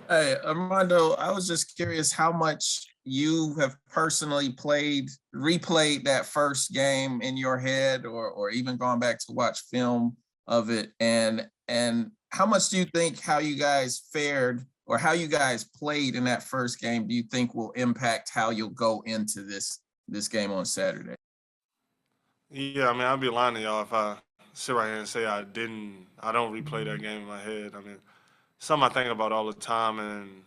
Hey, Armando, I was just curious how much you have personally replayed that first game in your head, or even gone back to watch film of it, and how much do you think how you guys fared or how you guys played in that first game do you think will impact how you'll go into this game on Saturday? Yeah, I mean, I'd be lying to y'all if I sit right here and say I don't replay that game in my head. I mean, something I think about all the time, and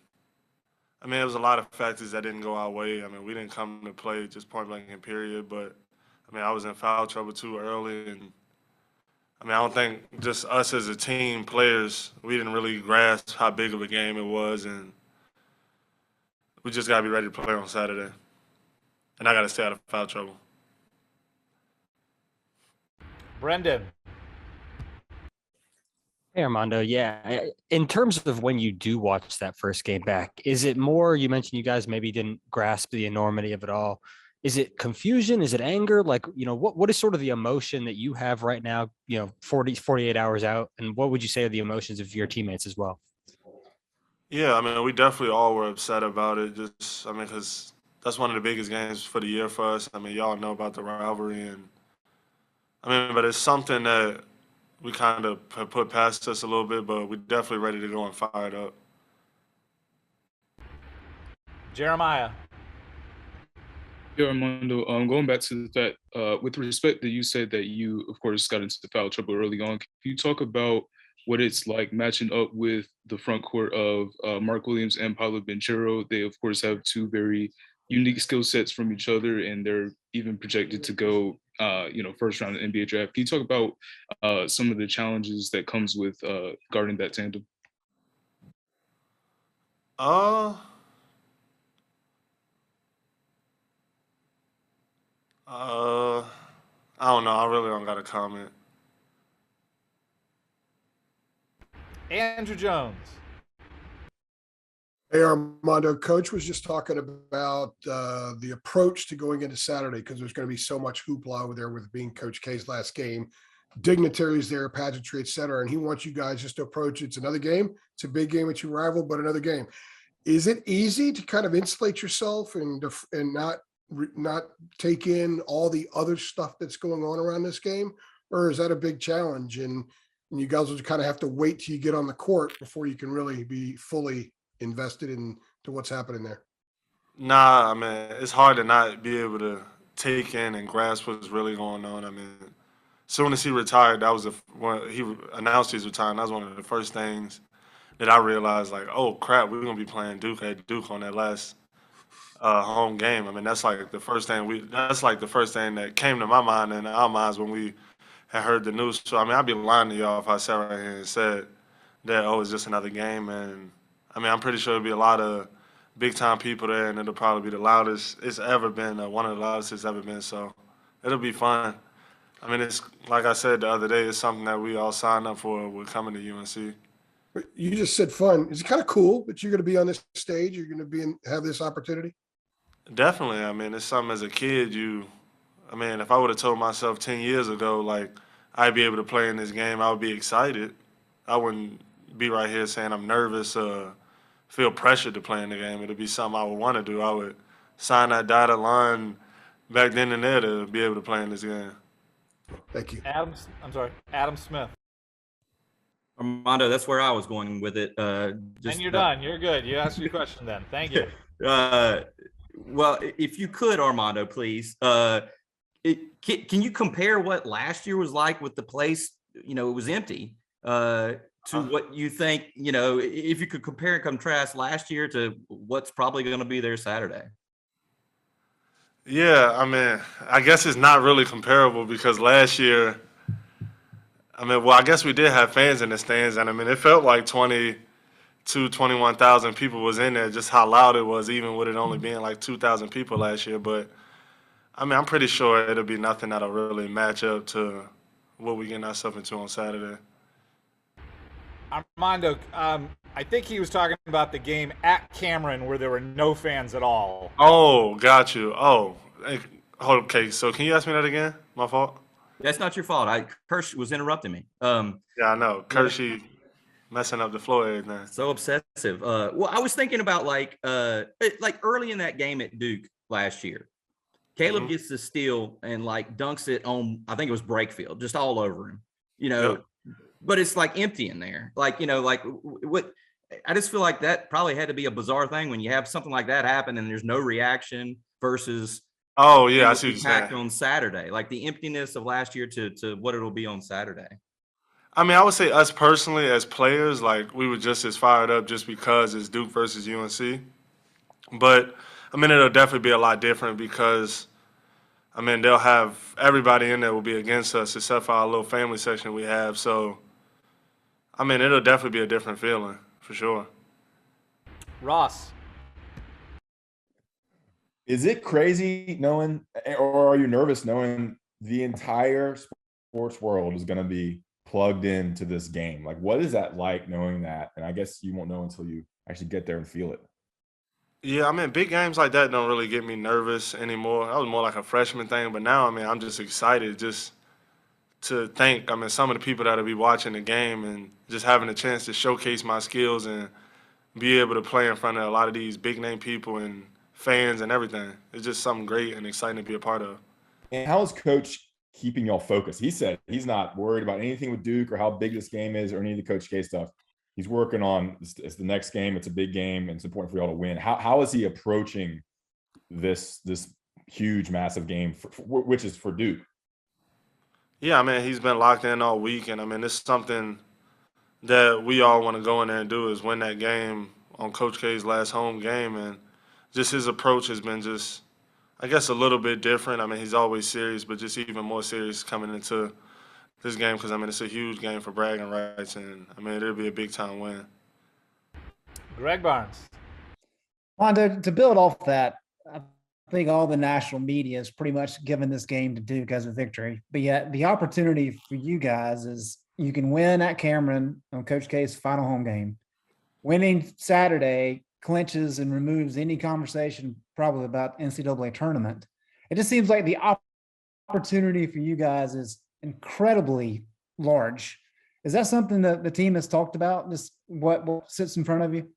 I mean, there was a lot of factors that didn't go our way. I mean, we didn't come to play just point blank and period, but I mean, I was in foul trouble too early, and I mean, I don't think just us as a team, players, we didn't really grasp how big of a game it was, and we just gotta be ready to play on Saturday, and I gotta stay out of foul trouble. Brendan. Hey Armando, yeah. In terms of when you do watch that first game back, is it more, you mentioned you guys maybe didn't grasp the enormity of it all. Is it confusion? Is it anger? Like, what is sort of the emotion that you have right now, 48 hours out? And what would you say are the emotions of your teammates as well? Yeah, I mean, we definitely all were upset about it. Just, I mean, because that's one of the biggest games for the year for us. I mean, y'all know about the rivalry, and I mean, but it's something that we kind of have put past us a little bit, but we're definitely ready to go and fire it up. Jeremiah. Yeah, Armando, going back to the fact, with respect that you said that you, of course, got into foul trouble early on, can you talk about what it's like matching up with the front court of Mark Williams and Paulo Banchero? They, of course, have two very unique skill sets from each other, and they're even projected to go, first round of the NBA draft. Can you talk about some of the challenges that comes with guarding that tandem? Uh, uh, I don't know. I really don't got a comment. Andrew Jones. Hey, Armando, Coach was just talking about the approach to going into Saturday because there's going to be so much hoopla over there with being Coach K's last game, dignitaries there, pageantry, et cetera. And he wants you guys just to approach it's another game. It's a big game with your rival, but another game. Is it easy to kind of insulate yourself and not take in all the other stuff that's going on around this game, or is that a big challenge? And you guys will kind of have to wait till you get on the court before you can really be fully invested into what's happening there. Nah, I mean, it's hard to not be able to take in and grasp what's really going on. I mean, soon as he retired, that was when he announced he's retiring. That was one of the first things that I realized, like, oh crap, we're gonna be playing Duke at Duke on that last home game. I mean, that's like the first thing that came to my mind and our minds when we had heard the news. So I mean, I'd be lying to y'all if I sat right here and said that, oh, it's just another game. And I mean, I'm pretty sure there'll be a lot of big time people there, and it'll probably be the loudest it's ever been, one of the loudest it's ever been. So it'll be fun. I mean, it's like I said the other day, it's something that we all signed up for with coming to UNC. But you just said fun. It's kind of cool that you're going to be on this stage. You're going to have this opportunity. Definitely. I mean, it's something as a kid, I mean, if I would have told myself 10 years ago, like, I'd be able to play in this game, I would be excited. I wouldn't be right here saying I'm nervous, feel pressured to play in the game. It'd be something I would want to do. I would sign that dotted line back then and there to be able to play in this game. Thank you. Adam Smith. Armando, that's where I was going with it. And you're done. You're good. You asked your question then. Thank you. Well, if you could, Armando, please, can you compare what last year was like with the place, it was empty, to what you think, if you could compare and contrast last year to what's probably going to be there Saturday? Yeah, I mean, I guess it's not really comparable because last year, I mean, well, I guess we did have fans in the stands, and I mean, it felt like 21,000 people was in there, just how loud it was, even with it only being like 2,000 people last year. But I mean, I'm pretty sure it'll be nothing that'll really match up to what we getting ourselves into on Saturday. Armando, I think he was talking about the game at Cameron where there were no fans at all. Oh, got you. Oh, okay. So can you ask me that again? My fault. That's not your fault. Kersh was interrupting me. Yeah, I know. Kershey. messing up the floor and everything. So obsessive. Well, I was thinking about like early in that game at Duke last year, Caleb Mhm. gets the steal and like dunks it on, I think it was Breakfield, just all over him, you know, Yep. but it's like empty in there. Like, you know, like what I just feel like that probably had to be a bizarre thing when you have something like that happen and there's no reaction versus Oh yeah, I what see we what you're packed saying. on Saturday, like the emptiness of last year to what it'll be on Saturday. I mean, I would say us personally as players, like we were just as fired up just because it's Duke versus UNC. But I mean, it'll definitely be a lot different because I mean they'll have everybody in there will be against us except for our little family section we have. So I mean, it'll definitely be a different feeling for sure. Ross. Is it crazy knowing, or are you nervous knowing the entire sports world is going to be plugged into this game? Like, what is that like knowing that? And I guess you won't know until you actually get there and feel it. Yeah, I mean, big games like that don't really get me nervous anymore. That was more like a freshman thing, but now, I mean, I'm just excited just to think, I mean, some of the people that'll be watching the game and just having a chance to showcase my skills and be able to play in front of a lot of these big name people and fans and everything. It's just something great and exciting to be a part of. And how is Coach keeping y'all focused? He said he's not worried about anything with Duke or how big this game is or any of the Coach K stuff. He's working on it's the next game. It's a big game, and it's important for y'all to win. How is he approaching this huge, massive game, which is for Duke? Yeah, I mean, he's been locked in all week, and I mean, it's something that we all want to go in there and do is win that game on Coach K's last home game, and just his approach has been just, I guess, a little bit different. I mean, he's always serious, but just even more serious coming into this game because, I mean, it's a huge game for bragging rights, and, I mean, it'll be a big-time win. Greg Barnes. Armando, to build off that, I think all the national media has pretty much given this game to Duke as a victory. But yet the opportunity for you guys is you can win at Cameron on Coach K's final home game. Winning Saturday clinches and removes any conversation probably about NCAA tournament. It just seems like the opportunity for you guys is incredibly large. Is that something that the team has talked about, just what sits in front of you?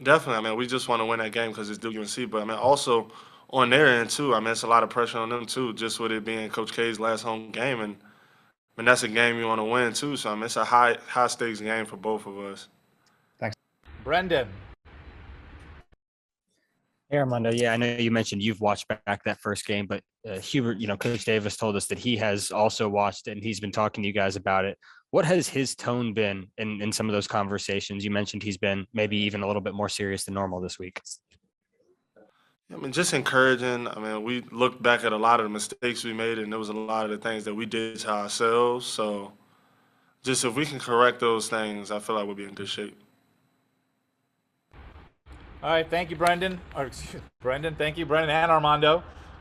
Definitely. I mean, we just want to win that game because it's Duke UNC, but, I mean, also on their end, too, I mean, it's a lot of pressure on them, too, just with it being Coach K's last home game, and, I mean, that's a game you want to win, too, so, I mean, it's a high-stakes game for both of us. Brendan. Hey, Armando. Yeah, I know you mentioned you've watched back that first game, but Hubert, Coach Davis told us that he has also watched it and he's been talking to you guys about it. What has his tone been in some of those conversations? You mentioned he's been maybe even a little bit more serious than normal this week. I mean, just encouraging. I mean, we looked back at a lot of the mistakes we made, and there was a lot of the things that we did to ourselves. So, just if we can correct those things, I feel like we'll be in good shape. All right, thank you, Brendan. Or excuse Brendan, thank you, Brendan and Armando.